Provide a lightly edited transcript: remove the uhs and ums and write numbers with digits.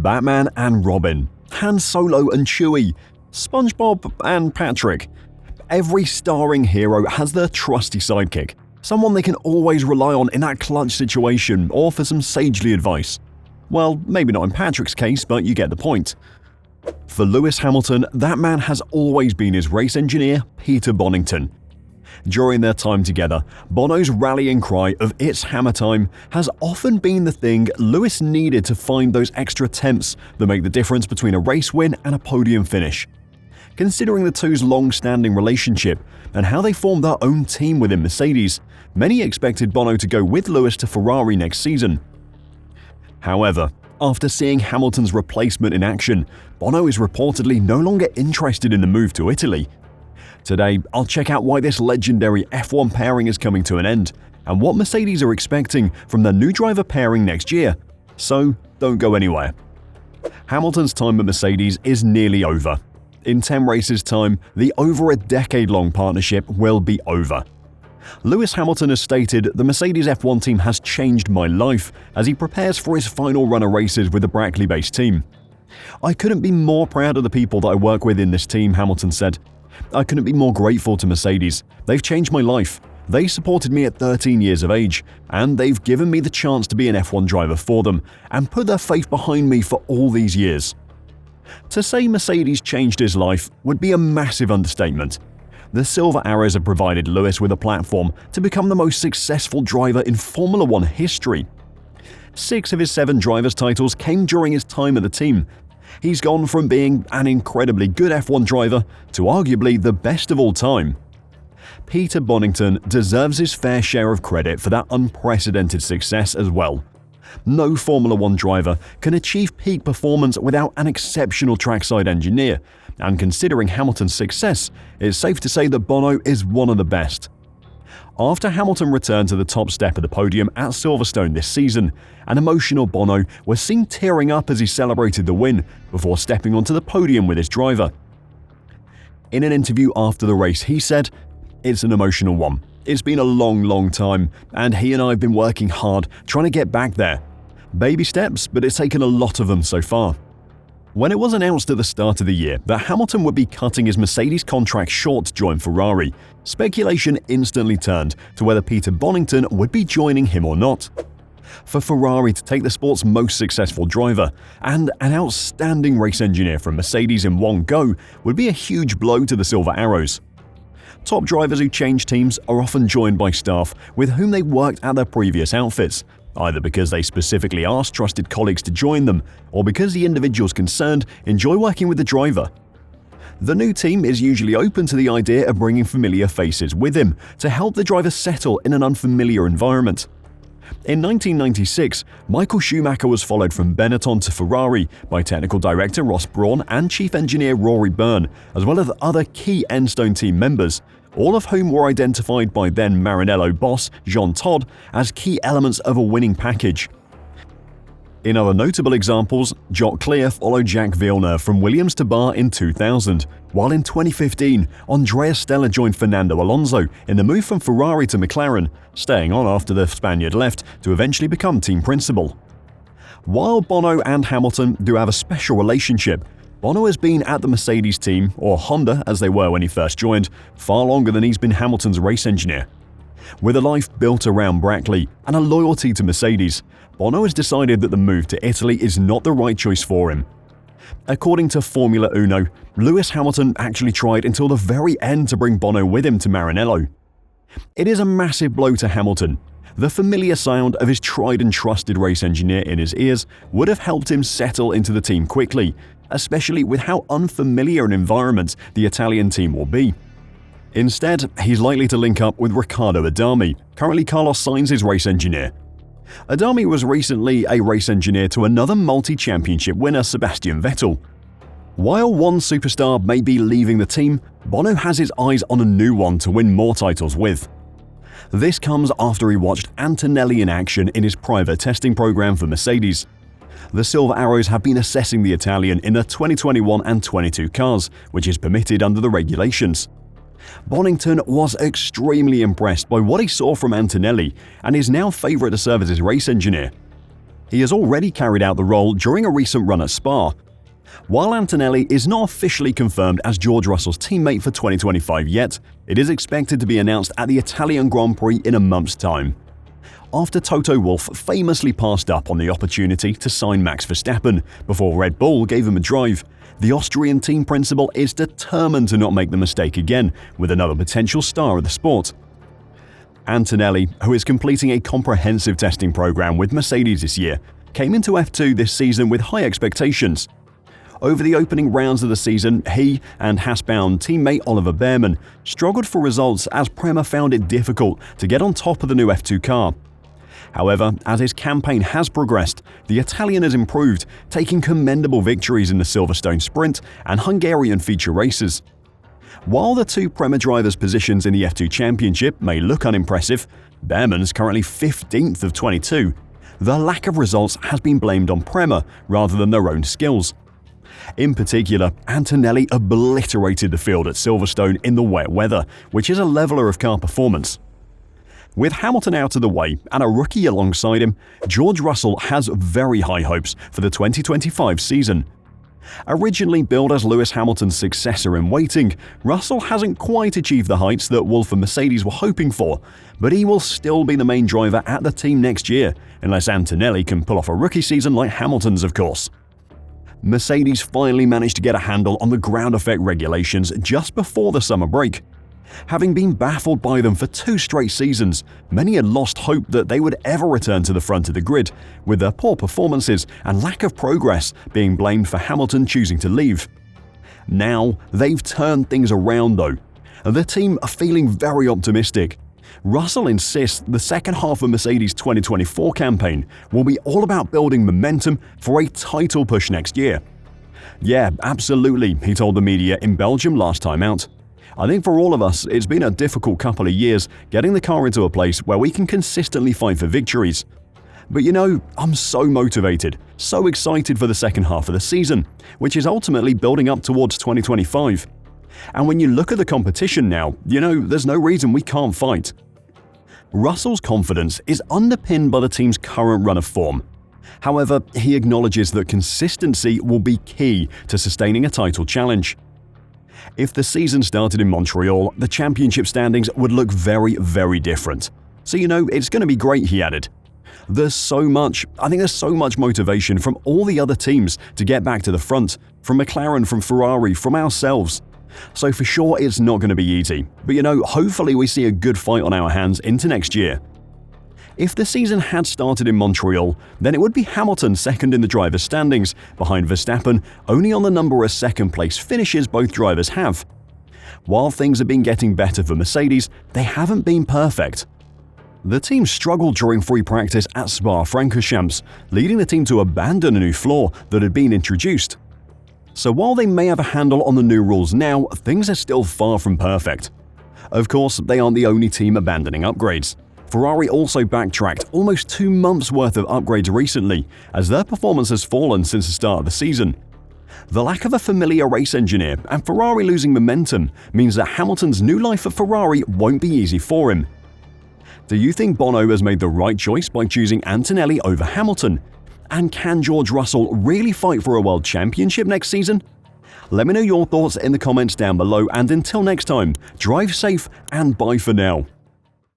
Batman and Robin, Han Solo and Chewy, Spongebob and Patrick. Every starring hero has their trusty sidekick, someone they can always rely on in that clutch situation or for some sagely advice. Well, maybe not in Patrick's case, but you get the point. For Lewis Hamilton, that man has always been his race engineer, Peter Bonnington. During their time together, Bono's rallying cry of "It's hammer time" has often been the thing Lewis needed to find those extra tenths that make the difference between a race win and a podium finish. Considering the two's long-standing relationship and how they formed their own team within Mercedes, many expected Bono to go with Lewis to Ferrari next season. However, after seeing Hamilton's replacement in action, Bono is reportedly no longer interested in the move to Italy. Today, I'll check out why this legendary F1 pairing is coming to an end and what Mercedes are expecting from their new driver pairing next year. So, don't go anywhere. Hamilton's time at Mercedes is nearly over. In 10 races' time, the over a decade-long partnership will be over. Lewis Hamilton has stated the Mercedes F1 team has changed my life as he prepares for his final run of races with the Brackley-based team. "I couldn't be more proud of the people that I work with in this team," Hamilton said. "I couldn't be more grateful to Mercedes. They've changed my life. They supported me at 13 years of age, and they've given me the chance to be an F1 driver for them and put their faith behind me for all these years." To say Mercedes changed his life would be a massive understatement. The Silver Arrows have provided Lewis with a platform to become the most successful driver in Formula One history. 6 of his 7 drivers' titles came during his time at the team. He's gone from being an incredibly good F1 driver to arguably the best of all time. Peter Bonnington deserves his fair share of credit for that unprecedented success as well. No Formula One driver can achieve peak performance without an exceptional trackside engineer, and considering Hamilton's success, it's safe to say that Bono is one of the best. After Hamilton returned to the top step of the podium at Silverstone this season, an emotional Bono was seen tearing up as he celebrated the win before stepping onto the podium with his driver. In an interview after the race, he said, "It's an emotional one. It's been a long time, and he and I have been working hard trying to get back there. Baby steps, but it's taken a lot of them so far." When it was announced at the start of the year that Hamilton would be cutting his Mercedes contract short to join Ferrari, speculation instantly turned to whether Peter Bonnington would be joining him or not. For Ferrari to take the sport's most successful driver and an outstanding race engineer from Mercedes in one go would be a huge blow to the Silver Arrows. Top drivers who change teams are often joined by staff with whom they worked at their previous outfits, either because they specifically asked trusted colleagues to join them or because the individuals concerned enjoy working with the driver. The new team is usually open to the idea of bringing familiar faces with him to help the driver settle in an unfamiliar environment. In 1996, Michael Schumacher was followed from Bonnington to Ferrari by technical director Ross Brawn and chief engineer Rory Byrne, as well as other key Enstone team members, all of whom were identified by then Maranello boss Jean Todt as key elements of a winning package. In other notable examples, Jock Clear followed Jacques Villeneuve from Williams to Bar in 2000, while in 2015, Andrea Stella joined Fernando Alonso in the move from Ferrari to McLaren, staying on after the Spaniard left to eventually become team principal. While Bono and Hamilton do have a special relationship, Bono has been at the Mercedes team, or Honda as they were when he first joined, far longer than he's been Hamilton's race engineer. With a life built around Brackley and a loyalty to Mercedes, Bono has decided that the move to Italy is not the right choice for him. According to Formula Uno, Lewis Hamilton actually tried until the very end to bring Bono with him to Maranello. It is a massive blow to Hamilton. The familiar sound of his tried and trusted race engineer in his ears would have helped him settle into the team quickly, especially with how unfamiliar an environment the Italian team will be. Instead, he's likely to link up with Riccardo Adami, currently Carlos Sainz's race engineer. Adami was recently a race engineer to another multi-championship winner, Sebastian Vettel. While one superstar may be leaving the team, Bono has his eyes on a new one to win more titles with. This comes after he watched Antonelli in action in his private testing program for Mercedes. The Silver Arrows have been assessing the Italian in their 2021 and 22 cars, which is permitted under the regulations. Bonnington was extremely impressed by what he saw from Antonelli and is now favourite to serve as his race engineer. He has already carried out the role during a recent run at Spa. While Antonelli is not officially confirmed as George Russell's teammate for 2025 yet, it is expected to be announced at the Italian Grand Prix in a month's time. After Toto Wolff famously passed up on the opportunity to sign Max Verstappen before Red Bull gave him a drive, the Austrian team principal is determined to not make the mistake again with another potential star of the sport. Antonelli, who is completing a comprehensive testing program with Mercedes this year, came into F2 this season with high expectations. Over the opening rounds of the season, he and Haas-bound teammate Oliver Bearman struggled for results as Prema found it difficult to get on top of the new F2 car. However, as his campaign has progressed, the Italian has improved, taking commendable victories in the Silverstone Sprint and Hungarian feature races. While the two Prema drivers' positions in the F2 Championship may look unimpressive, Bearman is currently 15th of 22. The lack of results has been blamed on Prema rather than their own skills. In particular, Antonelli obliterated the field at Silverstone in the wet weather, which is a leveler of car performance. With Hamilton out of the way and a rookie alongside him, George Russell has very high hopes for the 2025 season. Originally billed as Lewis Hamilton's successor in waiting, Russell hasn't quite achieved the heights that Wolff and Mercedes were hoping for, but he will still be the main driver at the team next year, unless Antonelli can pull off a rookie season like Hamilton's, of course. Mercedes finally managed to get a handle on the ground effect regulations just before the summer break. Having been baffled by them for 2 straight seasons, many had lost hope that they would ever return to the front of the grid, with their poor performances and lack of progress being blamed for Hamilton choosing to leave. Now, they've turned things around though. The team are feeling very optimistic. Russell insists the second half of Mercedes' 2024 campaign will be all about building momentum for a title push next year. "Yeah, absolutely," he told the media in Belgium last time out. "I think for all of us, it's been a difficult couple of years getting the car into a place where we can consistently fight for victories. But I'm so motivated, so excited for the second half of the season, which is ultimately building up towards 2025. And when you look at the competition now, there's no reason we can't fight." Russell's confidence is underpinned by the team's current run of form. However, he acknowledges that consistency will be key to sustaining a title challenge. If the season started in Montreal, the championship standings would look very, very different. So it's going to be great, he added. There's so much motivation from all the other teams to get back to the front, from McLaren, from Ferrari, from ourselves. So for sure it's not going to be easy, but hopefully we see a good fight on our hands into next year. If the season had started in Montreal, then it would be Hamilton second in the drivers' standings, behind Verstappen only on the number of second-place finishes both drivers have. While things have been getting better for Mercedes, they haven't been perfect. The team struggled during free practice at Spa-Francorchamps, leading the team to abandon a new flaw that had been introduced. So while they may have a handle on the new rules now, things are still far from perfect. Of course, they aren't the only team abandoning upgrades. Ferrari also backtracked almost 2 months' worth of upgrades recently, as their performance has fallen since the start of the season. The lack of a familiar race engineer and Ferrari losing momentum means that Hamilton's new life at Ferrari won't be easy for him. Do you think Bono has made the right choice by choosing Antonelli over Hamilton? And can George Russell really fight for a world championship next season? Let me know your thoughts in the comments down below, and until next time, drive safe and bye for now.